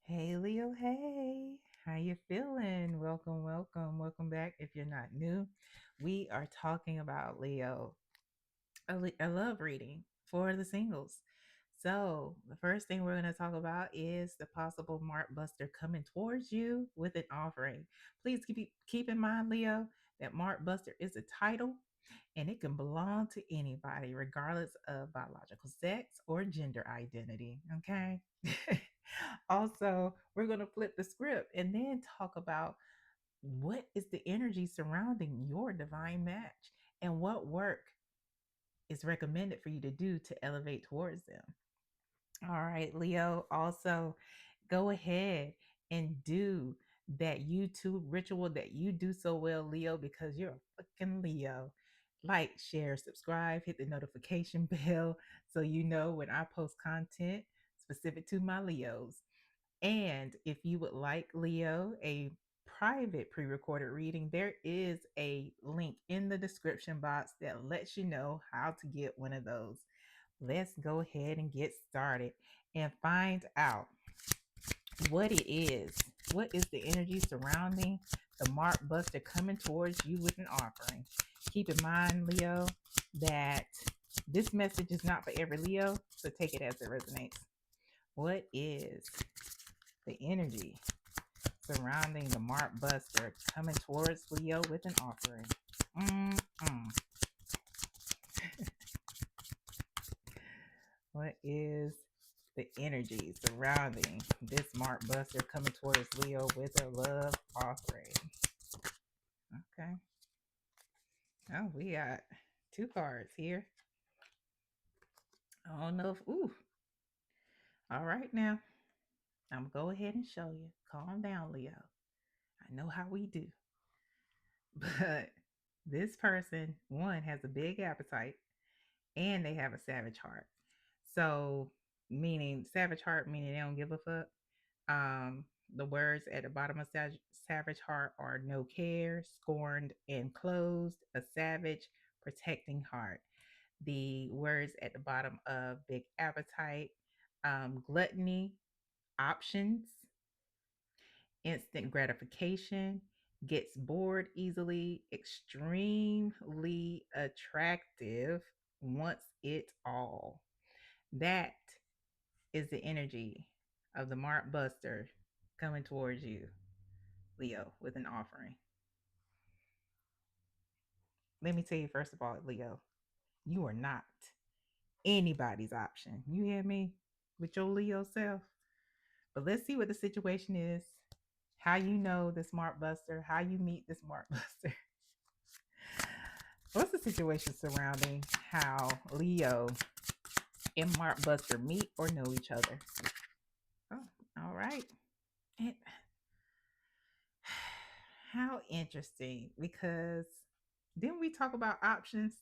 Hey Leo, hey, how you feeling? Welcome, welcome, welcome back. If you're not new, we are talking about Leo. I love reading for the singles. So the first thing we're going to talk about is the possible Mark Buster coming towards you with an offering. Please keep in mind, Leo, that Mark Buster is a title and it can belong to anybody, regardless of biological sex or gender identity. Okay. Also, we're going to flip the script and then talk about what is the energy surrounding your divine match and what work is recommended for you to do to elevate towards them. All right, Leo. Also, go ahead and do that YouTube ritual that you do so well, Leo, because you're a fucking Leo. Like, share, subscribe, hit the notification bell so you know when I post content specific to my Leos. And if you would like, Leo, a private pre recorded reading, there is a link in the description box that lets you know how to get one of those. Let's go ahead and get started and find out what it is. What is the energy surrounding the Mark Buster coming towards you with an offering? Keep in mind, Leo, that this message is not for every Leo, so take it as it resonates. What is the energy surrounding the Mark Buster coming towards Leo with an offering? Mm-mm. What is the energy surrounding this Mark Buster coming towards Leo with a love offering? Okay. Oh, we got two cards here. I don't know if, ooh, all right now. I'm going to go ahead and show you. Calm down, Leo. I know how we do. But this person, one, has a big appetite and they have a savage heart. So, meaning savage heart, meaning they don't give a fuck. Um, the words at the bottom of savage heart are no care, scorned, and closed. A savage, protecting heart. The words at the bottom of big appetite, gluttony, options, instant gratification, gets bored easily, extremely attractive, wants it all. That is the energy of the Mark Buster coming towards you, Leo, with an offering. Let me tell you, first of all, Leo, you are not anybody's option. You hear me? With your Leo self. But let's see what the situation is, how you know this Mark Buster, how you meet this Mark Buster. What's the situation surrounding how Leo and Mark Buster meet or know each other? Oh, all right. And how interesting, because didn't we talk about options?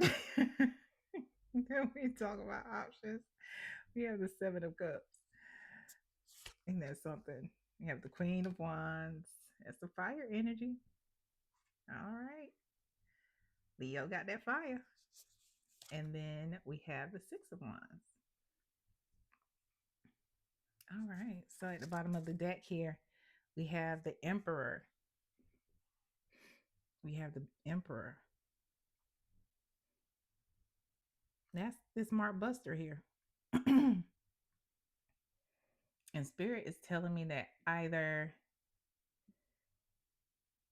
Didn't we talk about options? We have the Seven of Cups. And that's something. We have the Queen of Wands. That's the fire energy. All right. Leo got that fire. And then we have the Six of Wands. All right. So at the bottom of the deck here, we have the Emperor. We have the Emperor. That's this Mark Buster here. And Spirit is telling me that either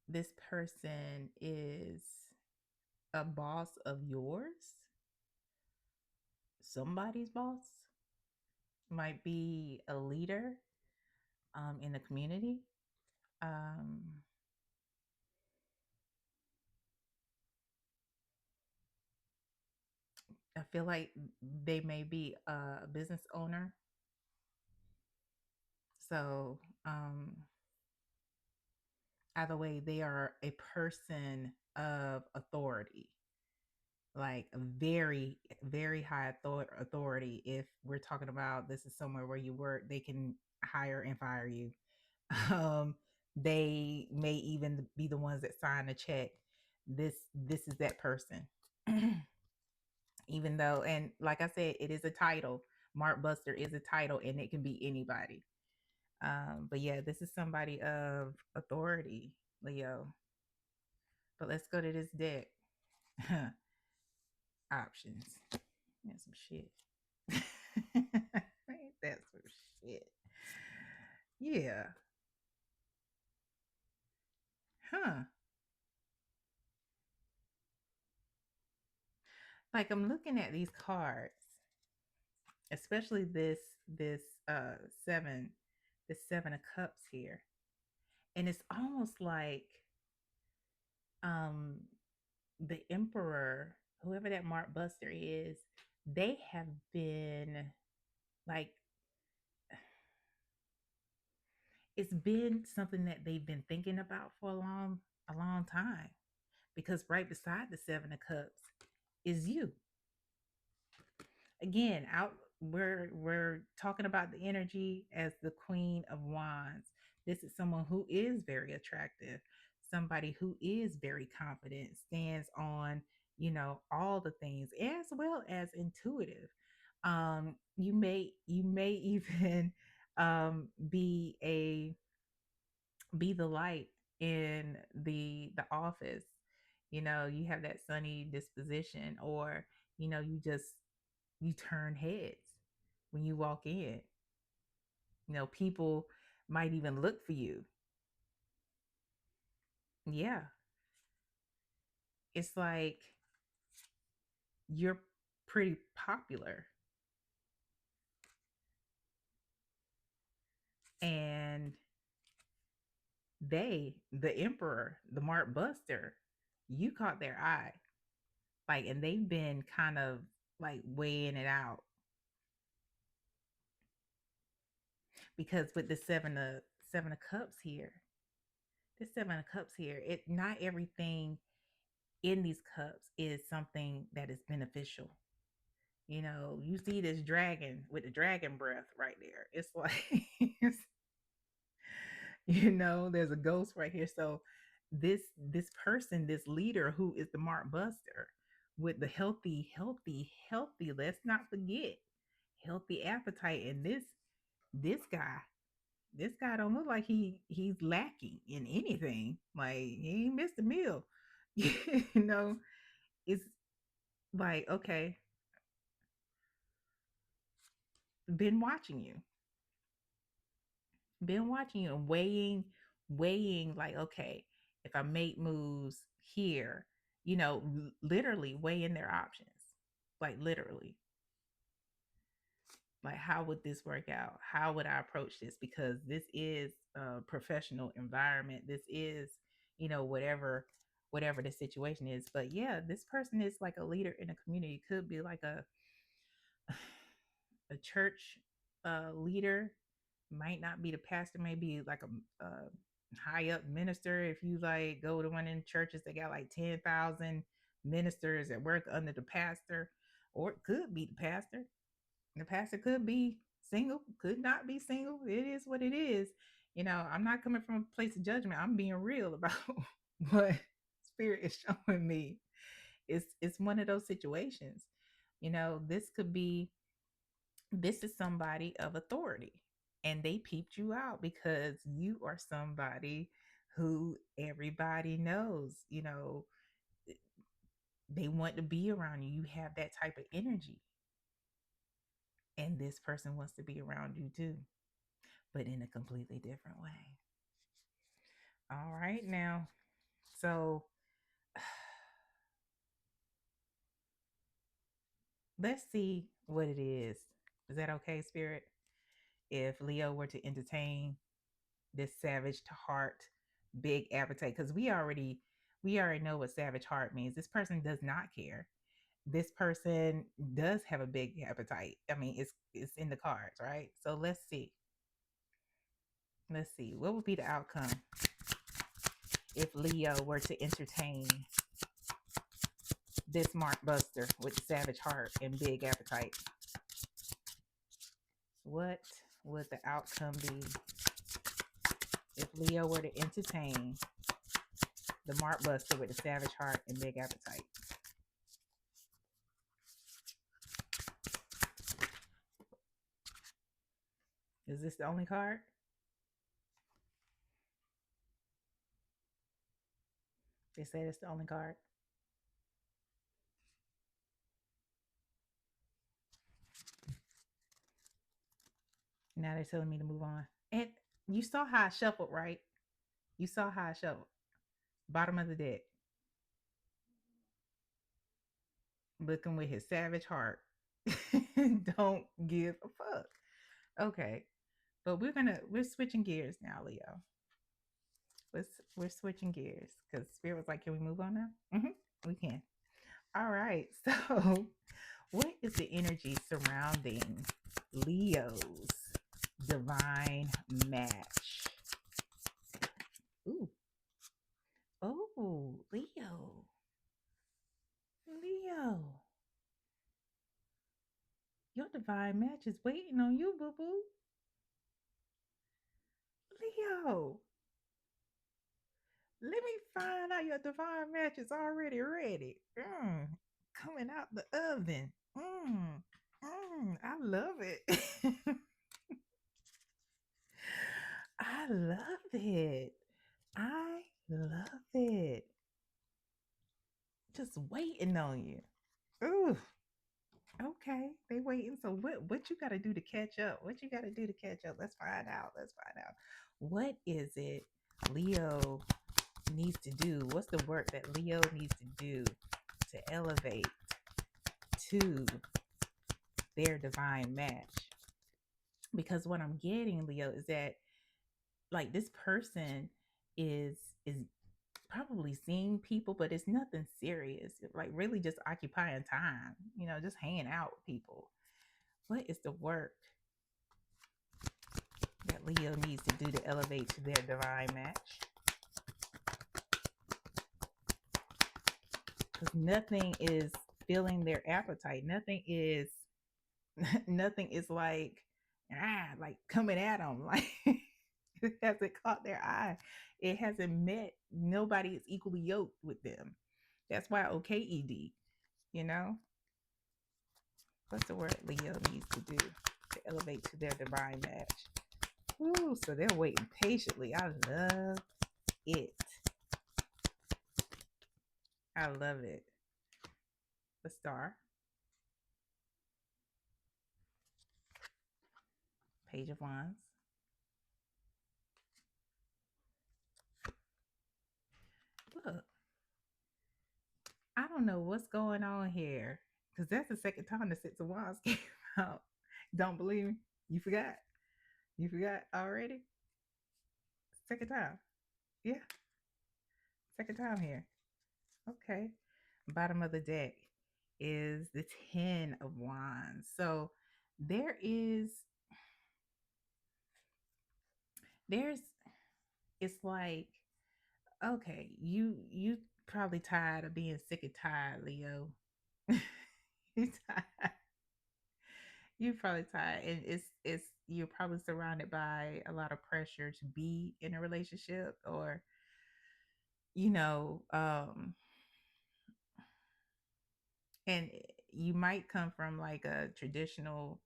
this person is a boss of yours, somebody's boss, might be a leader in the community. Um, I feel like they may be a business owner. So, either way, they are a person of authority, like a very, very high authority. If we're talking about this is somewhere where you work, they can hire and fire you. Um, they may even be the ones that sign a check. This is that person. Even though, and like I said, it is a title. Mark Buster is a title, and it can be anybody. But yeah, this is somebody of authority, Leo. But let's go to this deck. Options. That's some shit. Ain't that some shit? Yeah. Huh. Like I'm looking at these cards, especially this seven, this 7 of cups here. And it's almost like um the emperor, whoever that Mark Buster is, they have been like, it's been something that they've been thinking about for a long time, because right beside the 7 of cups is you. Again, out, we're talking about the energy as the Queen of Wands. This is someone who is very attractive, somebody who is very confident, stands on, all the things, as well as intuitive. You may even be the light in the office. You have that sunny disposition, or you turn heads when you walk in. People might even look for you. Yeah, it's like you're pretty popular, and the emperor, the Mark Buster, you caught their eye, like, and they've been kind of like weighing it out, because with the seven of cups here, the 7 of cups here, it not everything in these cups is something that is beneficial. You see this dragon with the dragon breath right there. It's like, there's a ghost right here. So this person, this leader who is the Mark Buster, with the healthy, let's not forget, healthy appetite. And this guy don't look like he's lacking in anything. Like, he ain't missed a meal. you know, it's like, okay, been watching you, and weighing, like, okay, if I make moves here, literally weighing their options, like, literally, like, how would this work out? How would I approach this? Because this is a professional environment. This is, whatever the situation is. But yeah, this person is like a leader in a community. Could be like a church leader. Might not be the pastor, maybe like a high up minister. If you like go to one in churches that got like 10,000 ministers that work under the pastor, or it could be the pastor. The pastor could be single, could not be single. It is what it is. I'm not coming from a place of judgment. I'm being real about what spirit is showing me. It's one of those situations. This is somebody of authority, and they peeped you out because you are somebody who everybody knows. They want to be around you. You have that type of energy, and this person wants to be around you too, but in a completely different way. All right, now, so let's see what it is. Is that okay, Spirit? If Leo were to entertain this savage to heart, big appetite, because we already know what savage heart means. This person does not care. This person does have a big appetite. I mean, it's in the cards, right? So let's see what would be the outcome if Leo were to entertain this Mark Buster with savage heart and big appetite. What would the outcome be if Leo were to entertain the Mark Buster with the savage heart and big appetite? Is this the only card? They said it's the only card. Now they're telling me to move on. And you saw how I shuffled, right? You saw how I shuffled. Bottom of the deck, looking with his savage heart. Don't give a fuck. Okay, but we're switching gears now, Leo. We're switching gears because Spirit was like, "Can we move on now?" We can. All right. So, what is the energy surrounding Leo's divine match? Ooh, oh, Leo, Leo, your divine match is waiting on you, boo boo. Leo, let me find out your divine match is already ready. Coming out the oven. I love it. I love it. I love it. Just waiting on you. Ooh, okay. They waiting. So what you gotta do to catch up? What you gotta do to catch up? Let's find out. Let's find out. What is it Leo needs to do? What's the work that Leo needs to do to elevate to their divine match? Because what I'm getting, Leo, is that like this person is is probably seeing people, but it's nothing serious. Like really just occupying time, just hanging out with people. What is the work that Leo needs to do to elevate to their divine match? Because nothing is filling their appetite. Nothing is nothing is like coming at them. Like it hasn't caught their eye. It hasn't met. Nobody is equally yoked with them. That's why OKED, you know? What's the word Leo needs to do to elevate to their divine match? Ooh, so they're waiting patiently. I love it. I love it. The star, page of wands. Look, I don't know what's going on here because that's the second time the six of wands came out. Don't believe me? You forgot? You forgot already? Second time. Yeah, second time here. Okay. Bottom of the deck is the 10 of wands. So there is, there's, it's like, okay, you probably tired of being sick and tired, Leo. You tired. You're probably tired, and it's you're probably surrounded by a lot of pressure to be in a relationship, or you know, and you might come from like a traditional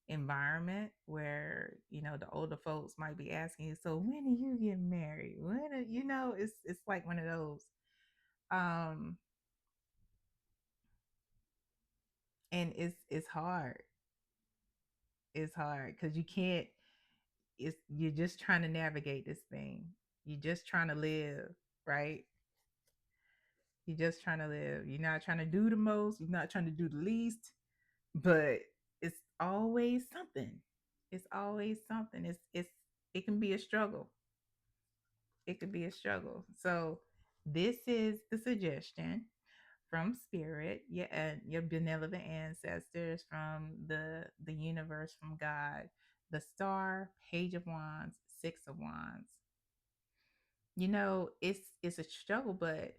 environment where the older folks might be asking you, so when are you getting married? When are, it's like one of those. Um, and it's hard. It's hard because you can't. It's you're just trying to navigate this thing. You're just trying to live, right? You're just trying to live. You're not trying to do the most. You're not trying to do the least. But it's always something. It's always something. It can be a struggle. It could be a struggle. So this is the suggestion from spirit, your benevolent ancestors, from the universe, from God, the star, page of wands, six of wands. It's a struggle, but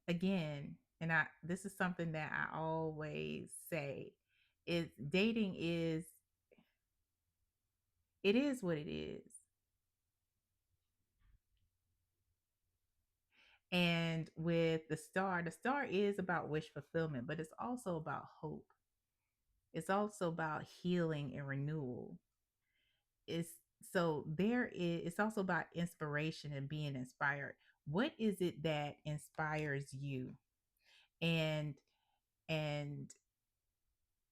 again, and I this is something that I always say, is dating is it is what it is. And with the star is about wish fulfillment, but it's also about hope. It's also about healing and renewal. It's So there is, it's also about inspiration and being inspired. What is it that inspires you? And and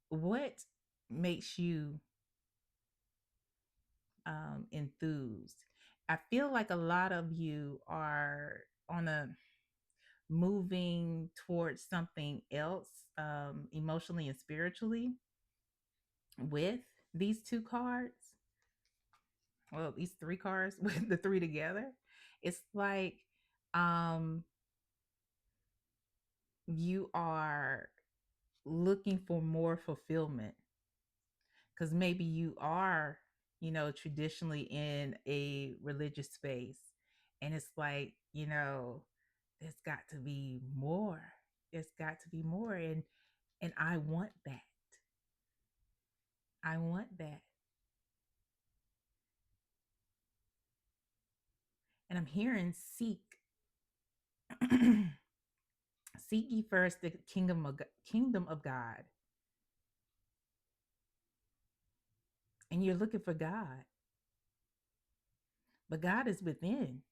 what makes you enthused? I feel like a lot of you are on a moving towards something else, emotionally and spiritually, with these two cards. Well, these three cards with the three together. It's like um you are looking for more fulfillment, because maybe you are, traditionally in a religious space, and it's like, there's got to be more. There's got to be more, and I want that. I want that. And I'm hearing seek. Seek ye first the kingdom of God, and you're looking for God, but God is within.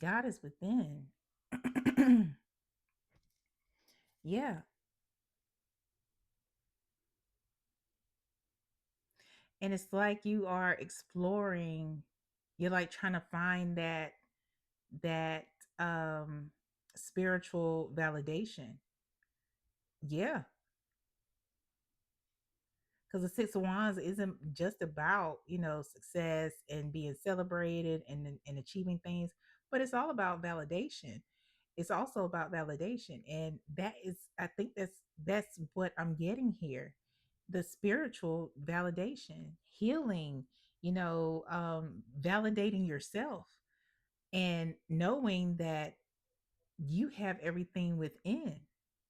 God is within. Yeah. And it's like you are exploring, you're like trying to find that um spiritual validation. Yeah. Because the Six of Wands isn't just about, success and being celebrated and achieving things, but it's all about validation. It's also about validation. And that is, I think that's what I'm getting here. The spiritual validation, healing, validating yourself and knowing that you have everything within.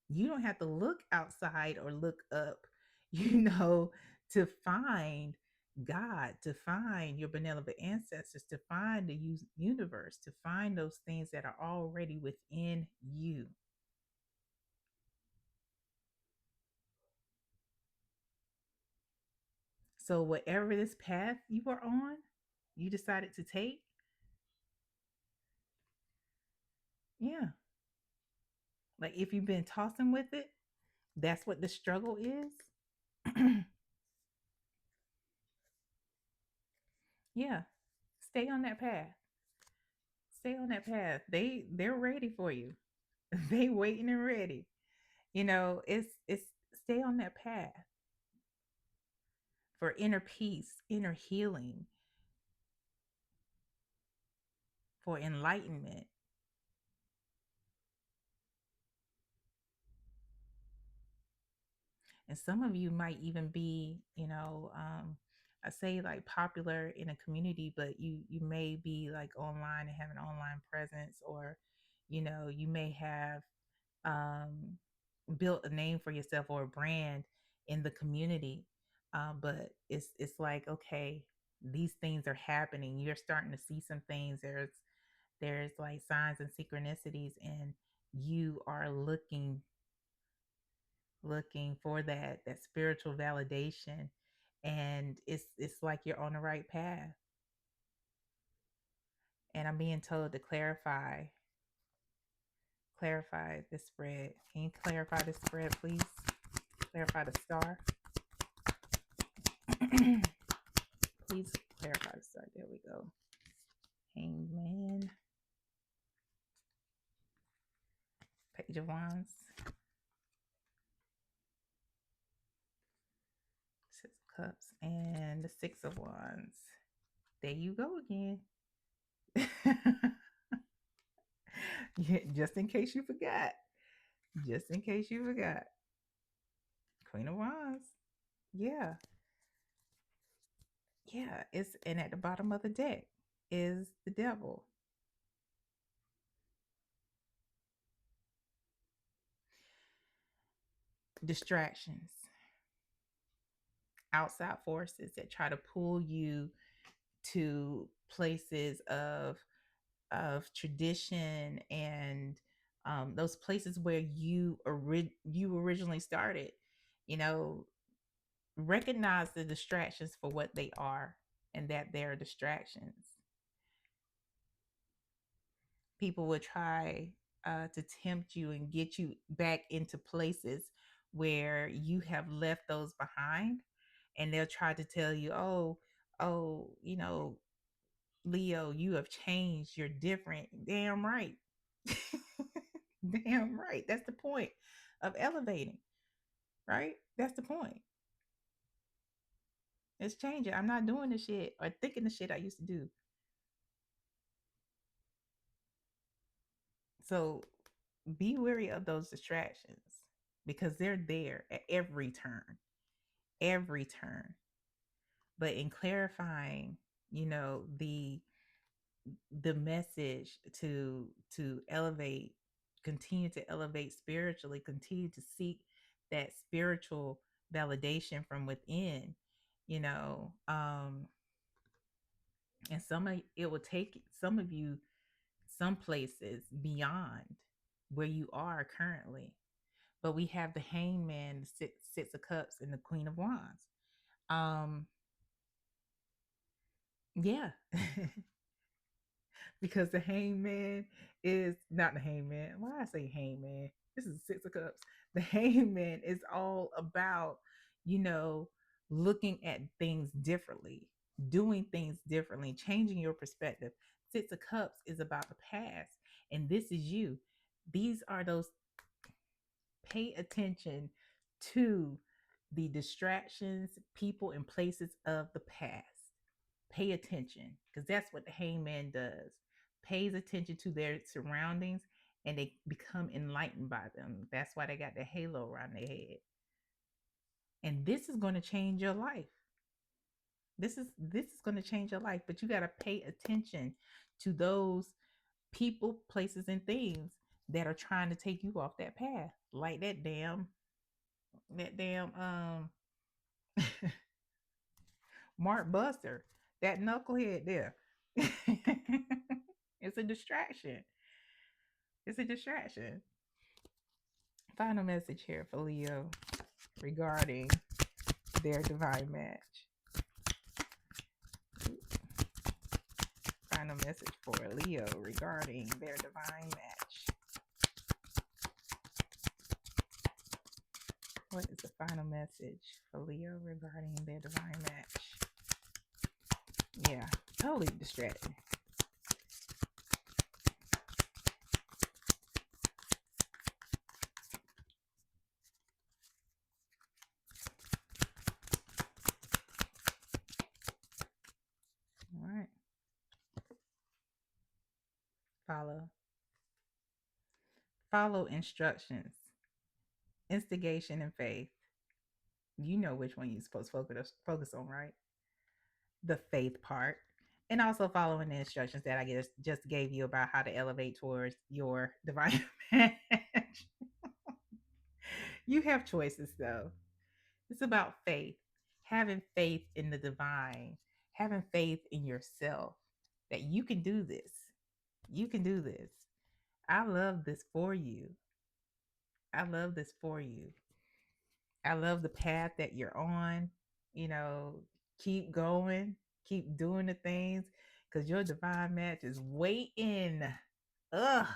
You don't have to look outside or look up, you know, to find God, to find your benevolent ancestors, to find the universe, to find those things that are already within you. So, whatever this path you are on, you decided to take, yeah. Like if you've been tossing with it, that's what the struggle is. Yeah, stay on that path. Stay on that path. They're ready for you. They waiting and ready. It's stay on that path for inner peace, inner healing, for enlightenment. And some of you might even be, I say like popular in a community, but you may be like online and have an online presence, or you may have um, built a name for yourself or a brand in the community. But it's like, okay, these things are happening. You're starting to see some things. There's like signs and synchronicities, and you are looking for that spiritual validation, and it's like you're on the right path. And I'm being told to clarify this spread. Can you clarify this spread, please? Clarify the star. Please clarify the star. There we go. Hangman, Page of Wands, Six of Cups, and the Six of Wands. There you go again. Yeah, just in case you forgot. Just in case you forgot. Queen of Wands. Yeah. Yeah. It's, and at the bottom of the deck is the devil. Distractions, outside forces that try to pull you to places of tradition, and those places where you originally started. You know, recognize the distractions for what they are and that they're distractions. People will try to tempt you and get you back into places where you have left those behind. And they'll try to tell you, oh, Leo, you have changed. You're different. Damn right. Damn right. That's the point of elevating, right? That's the point. It's changing. I'm not doing the shit or thinking the shit I used to do. So be wary of those distractions because they're there at every turn, every turn. But in clarifying, the message to elevate, continue to elevate spiritually, continue to seek that spiritual validation from within, you know, and it will take some of you some places beyond where you are currently. But we have the hangman, the six of cups, and the queen of wands. Um, yeah. Because the hangman is not the hangman. Why I say hangman? This is six of cups. The hangman is all about, you know, looking at things differently, doing things differently, changing your perspective. Six of cups is about the past, and this is you. These are those. Pay attention to the distractions, people, and places of the past. Pay attention because that's what the hangman does. Pays attention to their surroundings and they become enlightened by them. That's why they got the halo around their head. And this is going to change your life. This is going to change your life, but you got to pay attention to those people, places, and things that are trying to take you off that path. Like that damn Mark Buster, that knucklehead there. It's a distraction. It's a distraction. Final message here for Leo regarding their divine match. Final message for Leo regarding their divine match. What is the final message for Leo regarding their divine match? Yeah, totally distracting. All right. Follow. Follow instructions. Instigation and faith. You know which one you're supposed to focus on, right? The faith part. And also following the instructions that I just gave you about how to elevate towards your divine match. You have choices though. It's about faith, having faith in the divine, having faith in yourself that you can do this. You can do this. I love this for you. I love this for you. I love the path that you're on. You know, keep going, keep doing the things because your divine match is waiting. Ugh,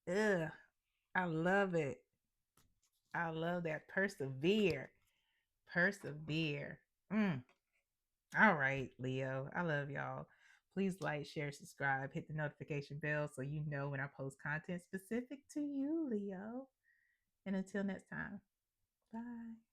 ugh. I love it. I love that. Persevere. Persevere. Mm. All right, Leo. I love y'all. Please like, share, subscribe, hit the notification bell so you know when I post content specific to you, Leo. And until next time, bye.